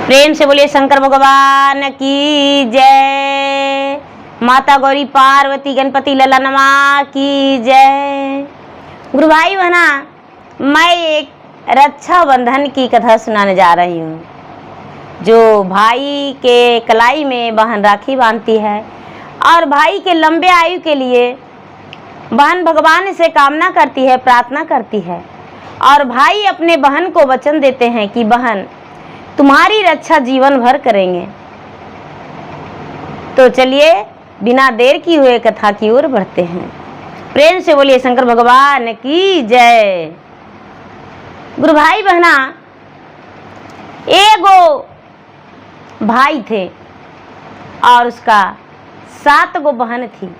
प्रेम से बोलिए शंकर भगवान की जय। माता गौरी पार्वती गणपति ललनमा की जय। गुरु भाई बहना, मैं एक रक्षाबंधन की कथा सुनाने जा रही हूँ। जो भाई के कलाई में बहन राखी बांधती है और भाई के लंबे आयु के लिए बहन भगवान से कामना करती है, प्रार्थना करती है और भाई अपने बहन को वचन देते हैं कि बहन तुम्हारी रक्षा जीवन भर करेंगे। तो चलिए बिना देर की हुए कथा की ओर बढ़ते हैं। प्रेम से बोलिए शंकर भगवान की जय। गुरु भाई बहना, एगो भाई थे और उसका 7 गो बहन थी।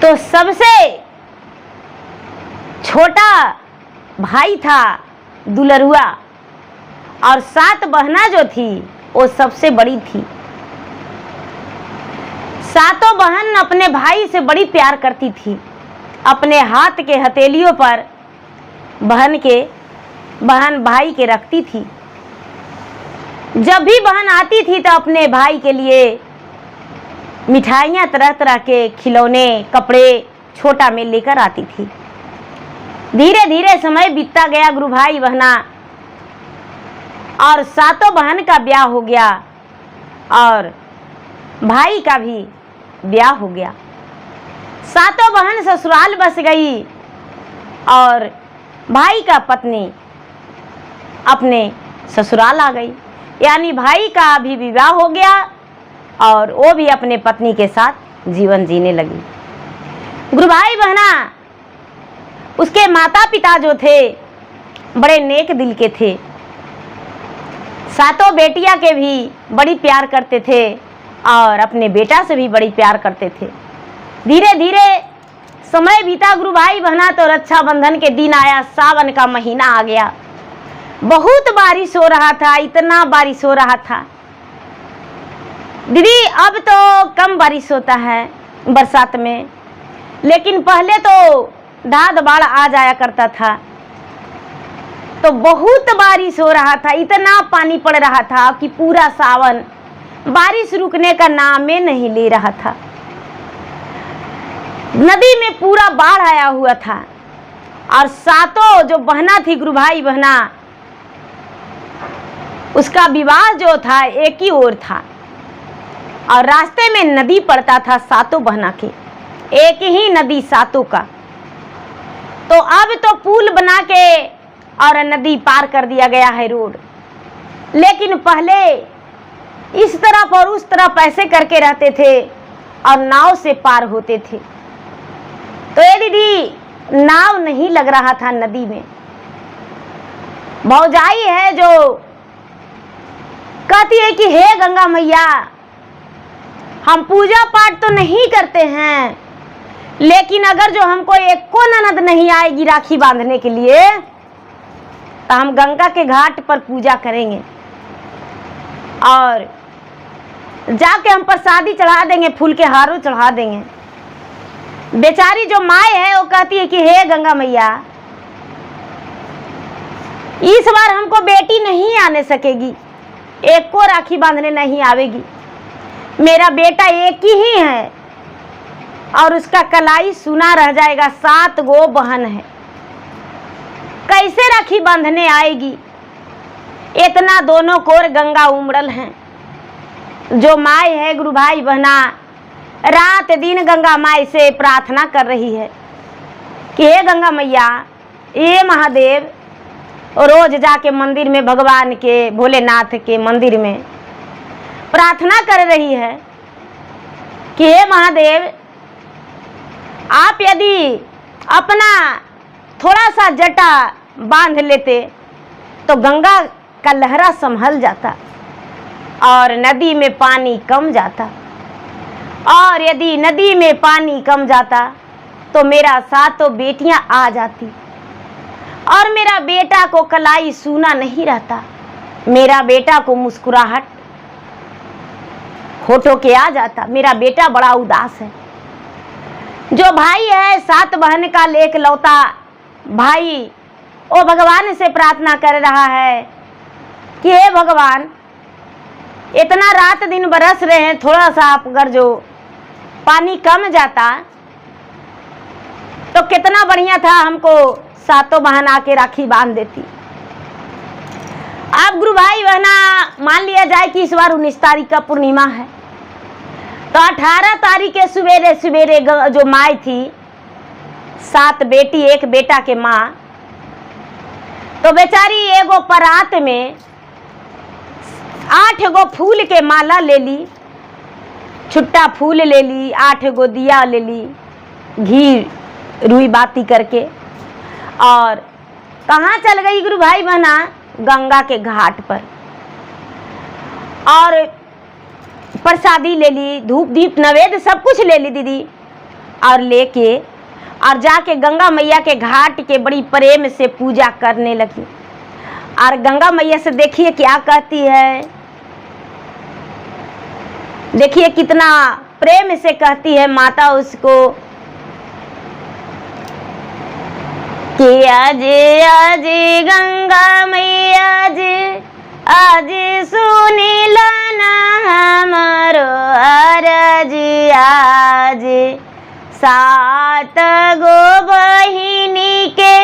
तो सबसे छोटा भाई था दुलरुआ और 7 बहना जो थी वो सबसे बड़ी थी। 7 बहन अपने भाई से बड़ी प्यार करती थी। अपने हाथ के हथेलियों पर बहन भाई के रखती थी। जब भी बहन आती थी तो अपने भाई के लिए मिठाइयाँ, तरह तरह के खिलौने, कपड़े छोटा में लेकर आती थी। धीरे धीरे समय बीतता गया गुरु भाई बहना और 7 बहन का ब्याह हो गया और भाई का भी ब्याह हो गया। 7 बहन ससुराल बस गई और भाई का पत्नी अपने ससुराल आ गई। यानी भाई का भी विवाह हो गया और वो भी अपने पत्नी के साथ जीवन जीने लगी। गुरु भाई बहना, उसके माता पिता जो थे बड़े नेक दिल के थे। 7 बेटियां के भी बड़ी प्यार करते थे और अपने बेटा से भी बड़ी प्यार करते थे। धीरे धीरे समय बीता गुरु भाई बहना तो रक्षाबंधन के दिन आया। सावन का महीना आ गया। बहुत बारिश हो रहा था, इतना बारिश हो रहा था दीदी। अब तो कम बारिश होता है बरसात में, लेकिन पहले तो धाद बाढ़ आ जाया करता था। तो बहुत बारिश हो रहा था, इतना पानी पड़ रहा था कि पूरा सावन बारिश रुकने का नाम ही नहीं ले रहा था। नदी में पूरा बाढ़ आया हुआ था और 7 जो बहना थी गुरु भाई बहना, उसका विवाह जो था एक ही ओर था और रास्ते में नदी पड़ता था 7 बहना के, एक ही नदी 7 का। तो अब तो पुल बना के और नदी पार कर दिया गया है, रोड। लेकिन पहले इस तरफ और उस तरफ ऐसे करके रहते थे और नाव से पार होते थे। तो ये दीदी नाव नहीं लग रहा था नदी में। भौजाई है जो कहती है कि हे गंगा मैया, हम पूजा पाठ तो नहीं करते हैं, लेकिन अगर जो हमको एक को ननद नहीं आएगी राखी बांधने के लिए तो हम गंगा के घाट पर पूजा करेंगे और जाके हम प्रसादी चढ़ा देंगे, फूल के हारों चढ़ा देंगे। बेचारी जो माए है वो कहती है कि हे गंगा मैया, इस बार हमको बेटी नहीं आने सकेगी, एक को राखी बांधने नहीं आवेगी। मेरा बेटा एक ही है और उसका कलाई सूना रह जाएगा। 7 गो बहन है, कैसे राखी बांधने आएगी? इतना दोनों कोर गंगा उमड़ल हैं। जो माई है गुरु भाई बहना रात दिन गंगा माई से प्रार्थना कर रही है कि हे गंगा मैया, ये महादेव, रोज जाके मंदिर में भगवान के, भोलेनाथ के मंदिर में प्रार्थना कर रही है कि हे महादेव, आप यदि अपना थोड़ा सा जटा बांध लेते तो गंगा का लहरा संभल जाता और नदी में पानी कम जाता, और यदि नदी में पानी कम जाता तो मेरा 7 बेटियां आ जाती और मेरा बेटा को कलाई सूना नहीं रहता, मेरा बेटा को मुस्कुराहट होठों के आ जाता। मेरा बेटा बड़ा उदास है। जो भाई है 7 बहन का लेक लौता भाई, वो भगवान से प्रार्थना कर रहा है कि हे भगवान, इतना रात दिन बरस रहे हैं, थोड़ा सा अगर जो पानी कम जाता तो कितना बढ़िया था, हमको सातों बहन आके राखी बांध देती। अब गुरु भाई बहना मान लिया जाए कि इस बार 19 तारीख का पूर्णिमा है, तो 18 तारीख के सवेरे सवेरे जो माई थी, 7 बेटी 1 बेटा के माँ, तो बेचारी एगो परात में 8 गो फूल के माला ले ली, छुट्टा फूल ले ली, 8 गो दिया ले ली, घी रुई बाती करके, और कहाँ चल गई गुरु भाई बहना? गंगा के घाट पर। और प्रसादी ले ली, धूप दीप नवेद सब कुछ ले ली दीदी, और लेके और जाके गंगा मैया के घाट के बड़ी प्रेम से पूजा करने लगी। और गंगा मैया से देखिए क्या कहती है, देखिए कितना प्रेम से कहती है माता उसको कि आज आज गंगा मैया आज सुनी लाना हमारो अरज, आज 7 गो बहिनी के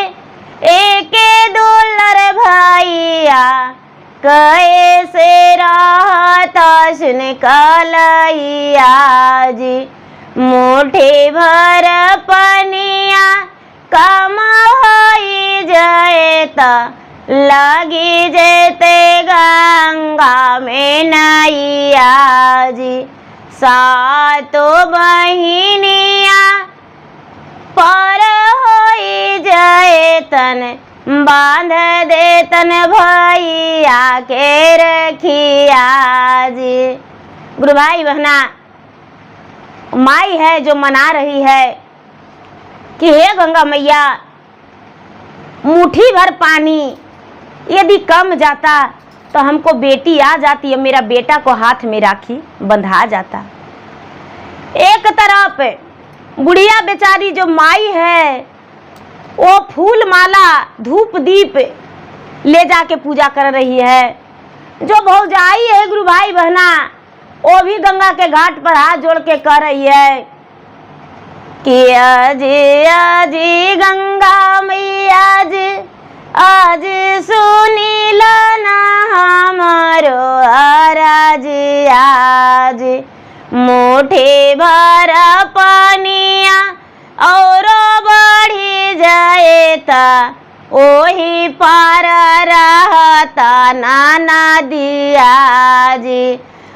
एक दुलर भैया, कैसे रहता सुन कलैया जी, मुट्ठी भर पनिया कम होई जयता, लगी जैते गंगा में नैया जी, 7 बहिनिया पर होई जयतन, बांध देतन भैया के रखिया जी। गुरु भाई बहना, माई है जो मना रही है कि हे गंगा मैया, मुट्ठी भर पानी यदि कम जाता तो हमको बेटी आ जाती, मेरा बेटा को हाथ में राखी बंधा जाता। एक तरफ बुढ़िया बेचारी जो माई है वो फूल माला धूप दीप ले जाके पूजा कर रही है, जो भौजाई है गुरु भाई बहना वो भी गंगा के घाट पर हाथ जोड़ के कह रही है कि आज आज गंगा मैया आज सुनी लाना हमारो अरज, आज मुट्ठी भर पनिया और बढ़ी जाएता, ओही पार रहता नाना दिया जी,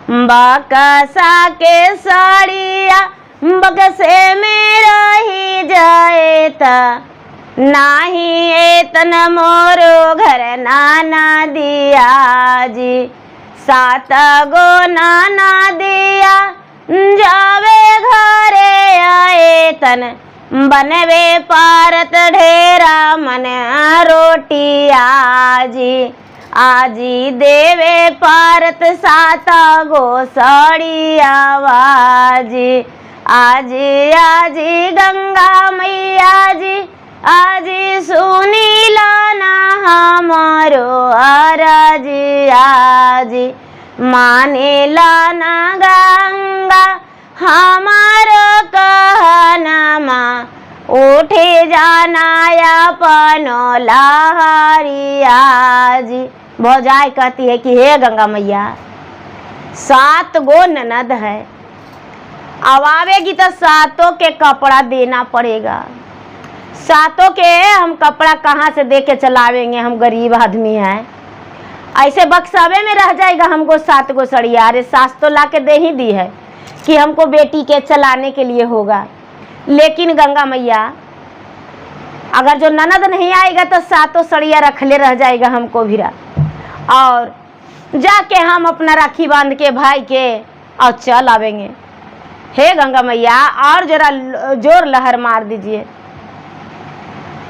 बकसा के साड़िया बक्से में रही जाएता, नाही एतन मोरो घर नाना दिया जी, 7 गो नाना दिया जावे घरे आएतन, बनवे पारत ढेरा मन रोटी आजी, आजी देवे पारत 7 गो साड़ी आवाजी, आजी आजी गंगा मैया जी आज सुनी लाना हमारो अरज, आज माने लाना गंगा हमारो कहनमा, उठे जाना अपनो लहरिया जी। भौजाई कहती है कि हे गंगा मैया, 7 गो ननद है, अब आवेगी तो 7 के कपड़ा देना पड़ेगा, 7 के हम कपड़ा कहाँ से दे के चलावेंगे, हम गरीब आदमी हैं, ऐसे बक्सावे में रह जाएगा हमको 7 गो सड़िया। अरे सास तो ला के दे ही दी है कि हमको बेटी के चलाने के लिए होगा, लेकिन गंगा मैया अगर जो ननद नहीं आएगा तो 7 सड़िया रखले रह जाएगा हमको भी, और जाके हम अपना राखी बांध के भाई के और चल आवेंगे। हे गंगा मैया और जरा जोर लहर मार दीजिए।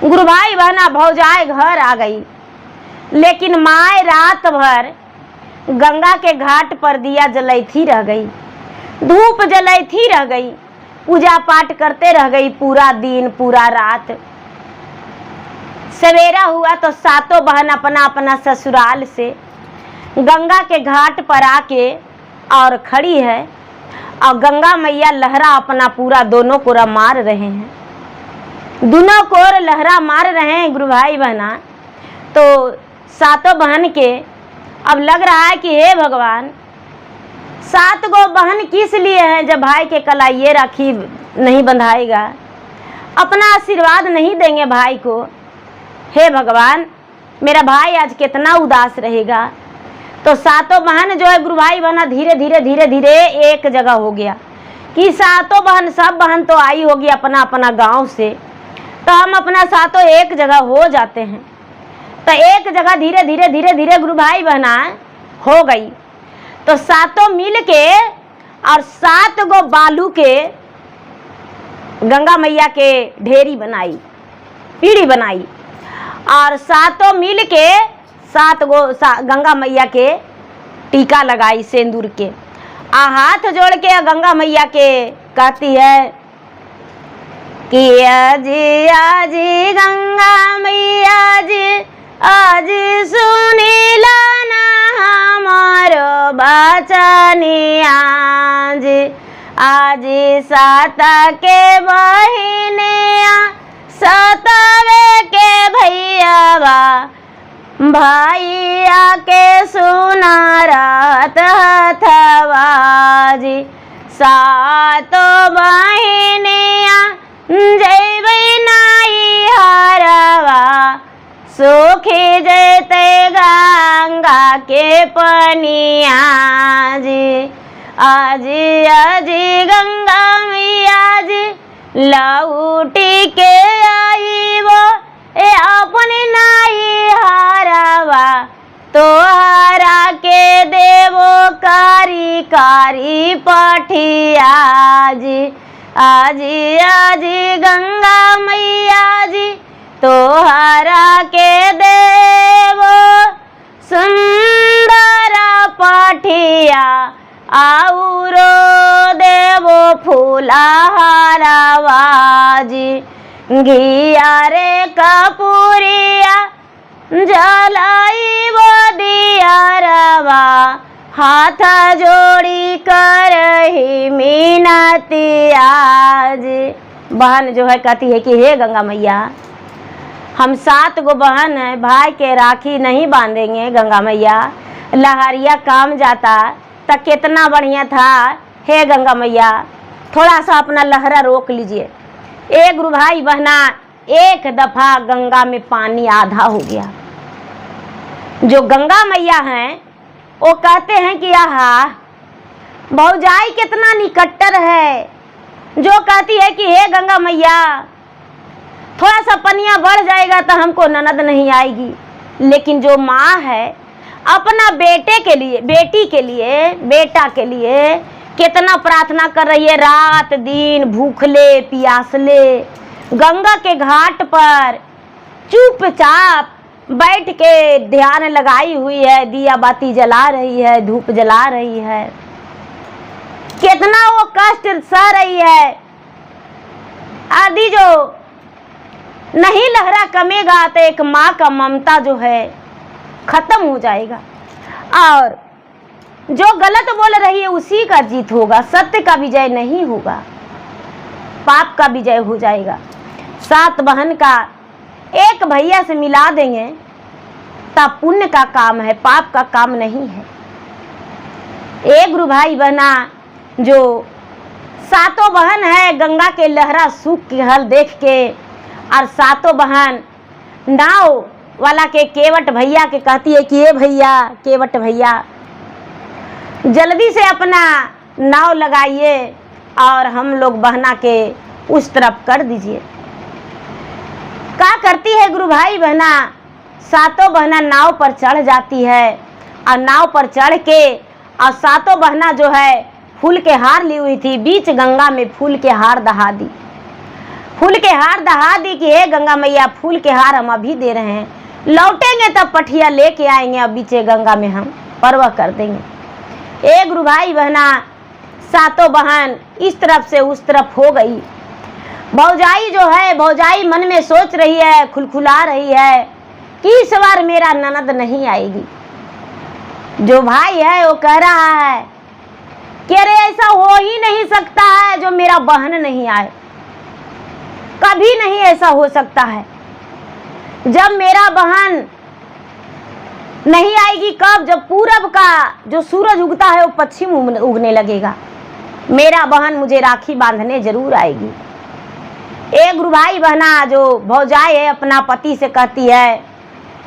गुरु भाई बहना भौजाई घर आ गई, लेकिन माए रात भर गंगा के घाट पर दिया जलैती रह गई, धूप जलैती रह गई, पूजा पाठ करते रह गई पूरा दिन पूरा रात। सवेरा हुआ तो 7 बहन अपना अपना ससुराल से गंगा के घाट पर आके और खड़ी है और गंगा मैया लहरा अपना पूरा दोनों कोरा मार रहे हैं, दोनों कोर लहरा मार रहे हैं गुरु भाई बहना। तो सातों बहन के अब लग रहा है कि हे भगवान, 7 गो बहन किस लिए हैं जब भाई के कलाइये राखी नहीं बंधाएगा, अपना आशीर्वाद नहीं देंगे भाई को। हे भगवान, मेरा भाई आज कितना उदास रहेगा। तो सातों बहन जो है गुरु भाई बहना धीरे धीरे धीरे धीरे एक जगह हो गया कि सातों बहन, सब बहन तो आई होगी अपना अपना गांव से, तो हम अपना सातों एक जगह हो जाते हैं। तो एक जगह धीरे धीरे धीरे धीरे गुरु भाई बहना हो गई। तो सातों मिल के और 7 गो बालू के गंगा मैया के ढेरी बनाई, पीढ़ी बनाई और सातों मिल के 7 गो गंगा मैया के टीका लगाई सिंदूर के। हाथ जोड़ के गंगा मैया के कहती है कि आजी आजी गंगा मैया जी, आज सुनीला ना हमारो बचनिया जी, आज 7 के बहिनिया 7वें के भैयावा, भैया के सुना रात हथवा जी, 7 बहिनिया जैबै नाई हरवा, सुखी जैते गंगा के पनिया जी, आजी आजी गंगा मैया जी, लौटी के आई वो अपनी नाई हरवा, तोहरा के देवो कारी कारी पठिया जी, आजी आजी गंगा मैया जी, तोहरा के देवो सुंदर पठिया, आउरो देवो फूला हरवा जी, घिया रे कपूरिया जलाई वो दिया रवा, हाथ जोड़ी कर ही मीनतिया जी। बहन जो है कहती है कि हे गंगा मैया, हम 7 गो बहन हैं, भाई के राखी नहीं बांधेंगे गंगा मैया, लहरिया काम जाता तो कितना बढ़िया था। हे गंगा मैया, थोड़ा सा अपना लहरा रोक लीजिए। एक गुरु भाई बहना एक दफा गंगा में पानी आधा हो गया। जो गंगा मैया हैं वो कहते हैं कि आहा, भौजाई कितना निकट्टर है, जो कहती है कि हे गंगा मैया, थोड़ा सा पनिया बढ़ जाएगा तो हमको ननद नहीं आएगी। लेकिन जो माँ है अपना बेटे के लिए, बेटी के लिए, बेटा के लिए कितना प्रार्थना कर रही है, रात दिन भूखले प्यासले गंगा के घाट पर चुपचाप बैठ के ध्यान लगाई हुई है, दिया बाती जला रही है, धूप जला रही है, कितना वो कष्ट सह रही है। आदि जो नहीं लहरा कमेगा तो एक माँ का ममता जो है खत्म हो जाएगा और जो गलत बोल रही है उसी का जीत होगा, सत्य का विजय नहीं होगा, पाप का विजय हो जाएगा। 7 बहन का एक भैया से मिला देंगे तब पुण्य का काम है, पाप का काम नहीं है। एक गुरु भाई बहना जो 7 बहन है, गंगा के लहरा सूख के हल देख के और 7 बहन नाव वाला के केवट भैया के कहती है कि ये भैया, केवट भैया जल्दी से अपना नाव लगाइए और हम लोग बहना के उस तरफ कर दीजिए। क्या करती है गुरु भाई बहना, 7 बहना नाव पर चढ़ जाती है और नाव पर चढ़ के और 7 बहना जो है फूल के हार ली हुई थी, बीच गंगा में फूल के हार दहा दी, फूल के हार दहा दी कि हे गंगा मैया, फूल के हार हम अभी दे रहे हैं, लौटेंगे तब पठिया लेके आएंगे, अब बीचे गंगा में हम परवाह कर देंगे। एक गुरु भाई बहना 7 बहन इस तरफ से उस तरफ हो गई। भौजाई जो है, भौजाई मन में सोच रही है, खुलखुला रही है कि इस बार मेरा ननद नहीं आएगी, जो भाई है वो कह रहा है कि अरे ऐसा हो ही नहीं सकता है जो मेरा बहन नहीं आए, कभी नहीं ऐसा हो सकता है। जब मेरा बहन नहीं आएगी कब? जब पूरब का जो सूरज उगता है वो पश्चिम उगने लगेगा, मेरा बहन मुझे राखी बांधने जरूर आएगी। एक गुरु भाई बहना जो भौजाई है अपना पति से कहती है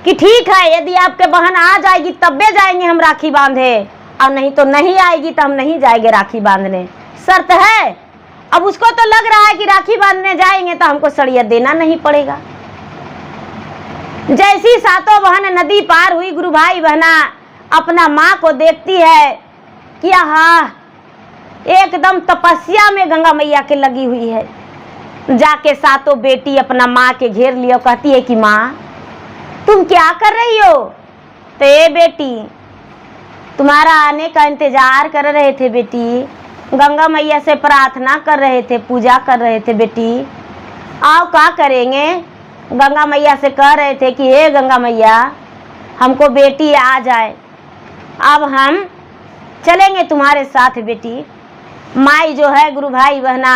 कि ठीक है, यदि आपके बहन आ जाएगी तब्बे जाएंगे हम राखी बांधे, और नहीं तो नहीं आएगी तो हम नहीं जाएंगे राखी बांधने, शर्त है। अब उसको तो लग रहा है कि राखी बांधने जाएंगे तो हमको सड़िया देना नहीं पड़ेगा। जैसी सातों बहन नदी पार हुई, गुरु भाई बहना अपना माँ को देखती है कि हाँ एकदम तपस्या में गंगा मैया के लगी हुई है। जाके सातों बेटी अपना माँ के घेर लिया, कहती है कि माँ तुम क्या कर रही हो? तो ए बेटी तुम्हारा आने का इंतजार कर रहे थे बेटी, गंगा मैया से प्रार्थना कर रहे थे, पूजा कर रहे थे बेटी। आओ क्या करेंगे? गंगा मैया से कह रहे थे कि हे गंगा मैया हमको बेटी आ जाए, अब हम चलेंगे तुम्हारे साथ बेटी। माई जो है गुरु भाई बहना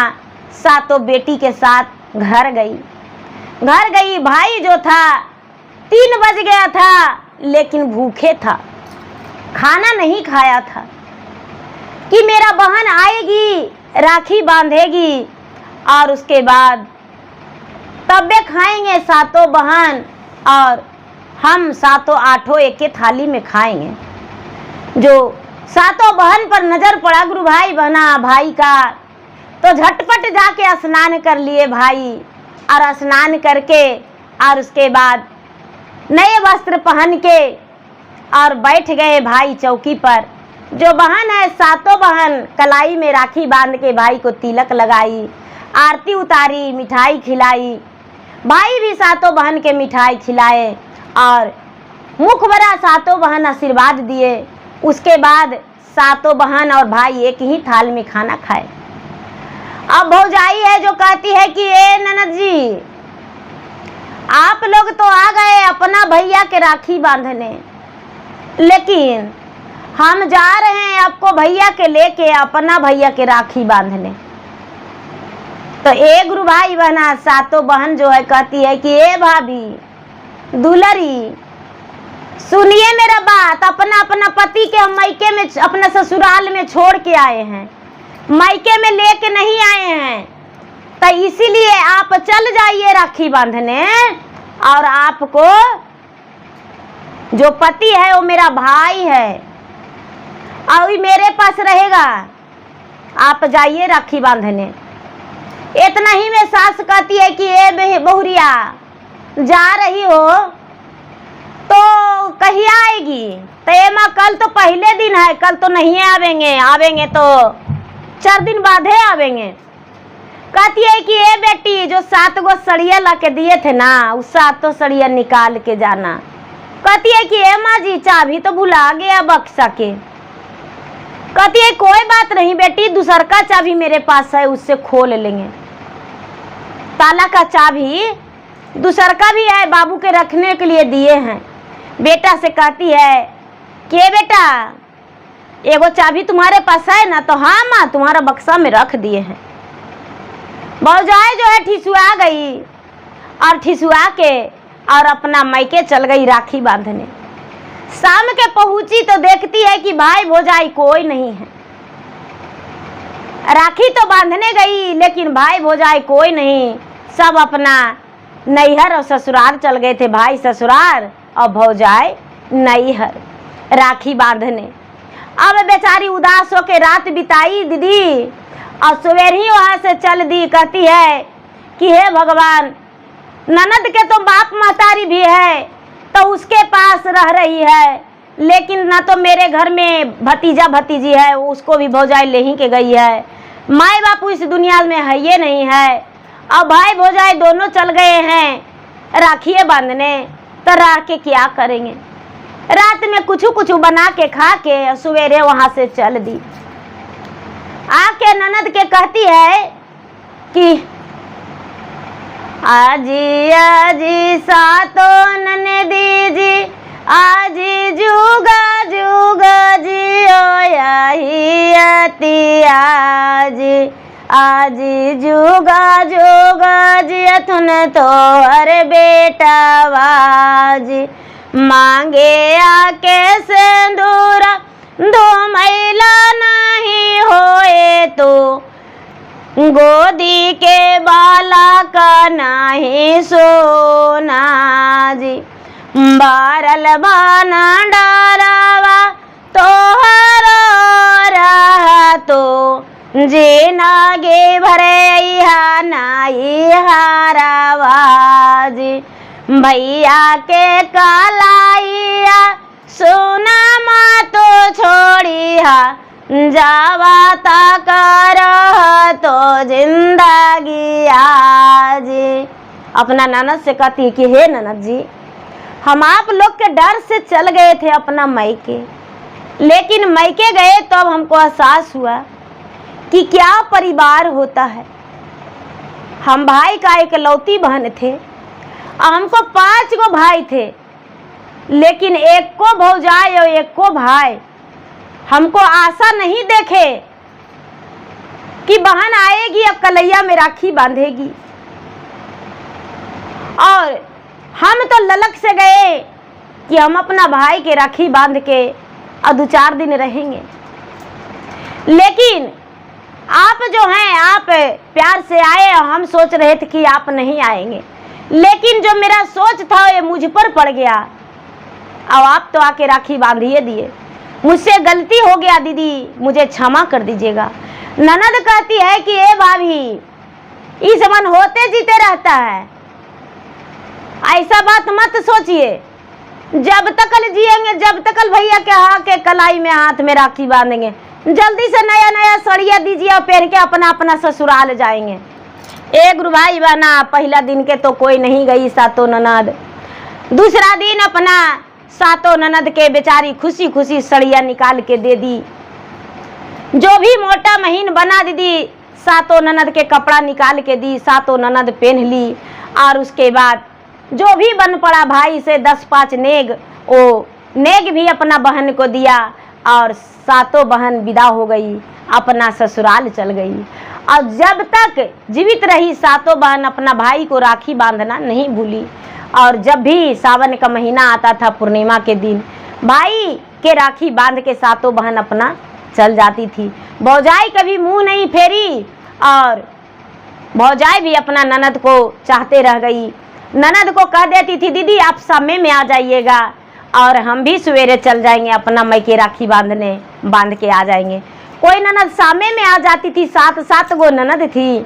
सातों बेटी के साथ घर गई। भाई जो था 3 बज गया था लेकिन भूखे था, खाना नहीं खाया था कि मेरा बहन आएगी राखी बांधेगी और उसके बाद तब्बे खाएंगे सातों बहन, और हम सातों आठों एक थाली में खाएंगे। जो सातों बहन पर नजर पड़ा गुरु भाई बहना भाई का, तो झटपट जाके स्नान कर लिए भाई, और स्नान करके और उसके बाद नए वस्त्र पहन के और बैठ गए भाई चौकी पर। जो बहन है सातों बहन कलाई में राखी बांध के भाई को तिलक लगाई, आरती उतारी, मिठाई खिलाई। भाई भी सातों बहन के मिठाई खिलाए और मुख भरा सातों बहन आशीर्वाद दिए। उसके बाद सातों बहन और भाई एक ही थाल में खाना खाए। अब भौजाई है जो कहती है कि ए ननद जी आप लोग तो आ गए अपना भैया के राखी बांधने, लेकिन हम जा रहे हैं आपको भैया के लेके अपना भैया के राखी बांधने। तो एक गुरु भाई बहना सातों बहन जो है कहती है कि ए भाभी दुलरी सुनिए मेरा बात, अपना पति के हम मायके में अपना ससुराल में छोड़ के आए हैं, मायके में लेके नहीं आए हैं, तो इसीलिए आप चल जाइए राखी बांधने, और आपको जो पति है वो मेरा भाई है और मेरे पास रहेगा, आप जाइए राखी बांधने। इतना ही में सास कहती है कि ए बहुरिया जा रही हो तो कहीं आएगी? तो ए माँ कल तो पहले दिन है, कल तो नहीं आवेंगे तो 4 दिन बाद है आवेंगे। कहती है कि ए बेटी जो 7 गो सड़िया ला के दिए थे ना, उस 7 सड़िया निकाल के जाना। कहती है कि ए माँ जी चाबी तो भुला गया बक्सा के। कहती है कोई बात नहीं बेटी, दूसर का चाबी मेरे पास है, उससे खोल लेंगे। ताला का चाबी दूसर का भी है, बाबू के रखने के लिए दिए हैं। बेटा से कहती है कि बेटा एगो चाबी तुम्हारे पास है ना? तो हाँ माँ तुम्हारा बक्सा में रख दिए हैं। भौजाई जो है ठिसुआ गई और ठिसुआ के और अपना मायके चल गई राखी बांधने। शाम के पहुंची तो देखती है कि भाई भौजाई कोई नहीं है। राखी तो बांधने गई लेकिन भाई भौजाई कोई नहीं, सब अपना नैहर और ससुराल चल गए थे। भाई ससुराल और भौजाई नैहर राखी बांधने। अब बेचारी उदास होके रात बिताई दीदी, और सवेर ही वहाँ से चल दी। कहती है कि हे भगवान ननद के तो बाप महतारी भी है तो उसके पास रह रही है, लेकिन ना तो मेरे घर में भतीजा भतीजी है, उसको भी भौजाई ले ही के गई है। माई बापू इस दुनिया में है ये नहीं है। अब भाई भौजाई दोनों चल गए हैं राखिए बांधने, तो रह के क्या करेंगे? रात में कुछ बना के खा के सवेरे वहाँ से चल दी। आके ननद के कहती है कि आजी आजी सातो ननदी जी आजी जुगा जुगा रती आज जुगा जुगा जियथुन तो हर बेटा बाज मांगे आके सिंदूरा दो मैला नहीं होए तो गोदी के बाला का नहीं सोना जी बारल बाना डारावा तो रहा तो जे नागे भरे नाई हारावाजी भैया के कालाइया सोना मा तो छोड़िया जावा कर तो जिंदगी आज। अपना ननद से कहती है कि हे ननद जी, हम आप लोग के डर से चल गए थे अपना मायके, लेकिन मायके गए तो अब हमको एहसास हुआ कि क्या परिवार होता है। हम भाई का इकलौती बहन थे, हमको 5 गो भाई थे, लेकिन एक को भौजाई और एक को भाई। हमको आशा नहीं देखे कि बहन आएगी अब कलैया में राखी बांधेगी, और हम तो ललक से गए कि हम अपना भाई के राखी बांध के और 2-4 दिन रहेंगे। लेकिन आप जो हैं, आप प्यार से आए और हम सोच रहे थे कि आप नहीं आएंगे, लेकिन जो मेरा सोच था ये मुझ पर पड़ गया। अब आप तो आके राखी बांधिए दिए, मुझसे गलती हो गया दीदी, मुझे क्षमा कर दीजिएगा। ननद कहती है कि ए भाभी, इस मन होते जीते रहता है, ऐसा बात मत सोचिए। जब तक जिएंगे, जब तक भैया के हाथ के कलाई में हाथ में राखी बांधेंगे, जल्दी से नया नया सड़िया दीजिए और पहन के अपना अपना ससुराल जाएंगे। एक गुरु भाई बना, पहला दिन के तो कोई नहीं गई सातों ननद, दूसरा दिन अपना सातों ननद के बेचारी खुशी खुशी सड़िया निकाल के दे दी। जो भी मोटा महीन बना दीदी, सातों ननद के कपड़ा निकाल के दी, सातों ननद पहन ली। और उसके बाद जो भी बन पड़ा भाई से 10-5 नेग, वो नेग भी अपना बहन को दिया और सातों बहन विदा हो गई, अपना ससुराल चल गई। और जब तक जीवित रही सातों बहन अपना भाई को राखी बांधना नहीं भूली। और जब भी सावन का महीना आता था, पूर्णिमा के दिन, भाई के राखी बांध के सातों बहन अपना चल जाती थी। भौजाई कभी मुंह नहीं फेरी और भौजाई भी अपना ननद को चाहते रह गई। ननद को कह देती थी दीदी आप समय में आ जाइएगा और हम भी सवेरे चल जाएंगे अपना मायके राखी बांध के आ जाएंगे। कोई ननद सामे में आ जाती थी, 7 गो ननद थी,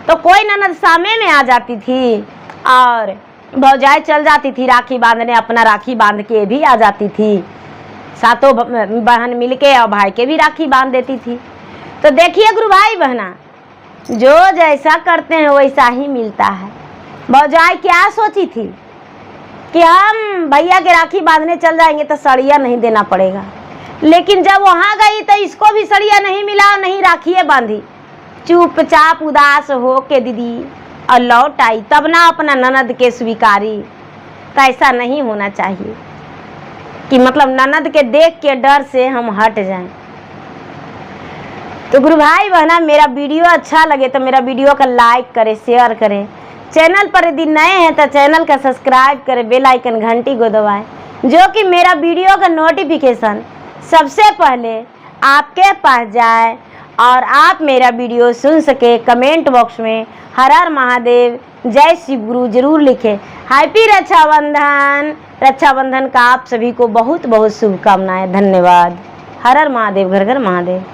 तो कोई ननद सामे में आ जाती थी और भौजाई चल जाती थी राखी बांधने, अपना राखी बांध के भी आ जाती थी। सातों बहन मिलके और भाई के भी राखी बांध देती थी। तो देखिए गुरु भाई बहना, जो जैसा करते हैं वैसा ही मिलता है। भौजाई क्या सोची थी कि हम भैया के राखी बांधने चल जाएंगे तो सड़िया नहीं देना पड़ेगा, लेकिन जब वहाँ गई तो इसको भी सड़िया नहीं मिला और नहीं राखिए बांधी। चुपचाप उदास हो के दीदी और लौट आई, तब ना अपना ननद के स्वीकारी। तो ऐसा नहीं होना चाहिए कि मतलब ननद के देख के डर से हम हट जाएं। तो गुरु भाई बहना, मेरा वीडियो अच्छा लगे तो मेरा वीडियो का लाइक करें, शेयर करें। चैनल पर यदि नए हैं तो चैनल का सब्सक्राइब करें, बेल आइकन घंटी को दबाएं, जो कि मेरा वीडियो का नोटिफिकेशन सबसे पहले आपके पास जाए और आप मेरा वीडियो सुन सके। कमेंट बॉक्स में हर हर महादेव, जय शिव गुरु जरूर लिखें। हैप्पी रक्षाबंधन। रक्षाबंधन का आप सभी को बहुत बहुत शुभकामनाएं। धन्यवाद। हर हर महादेव, घर घर महादेव।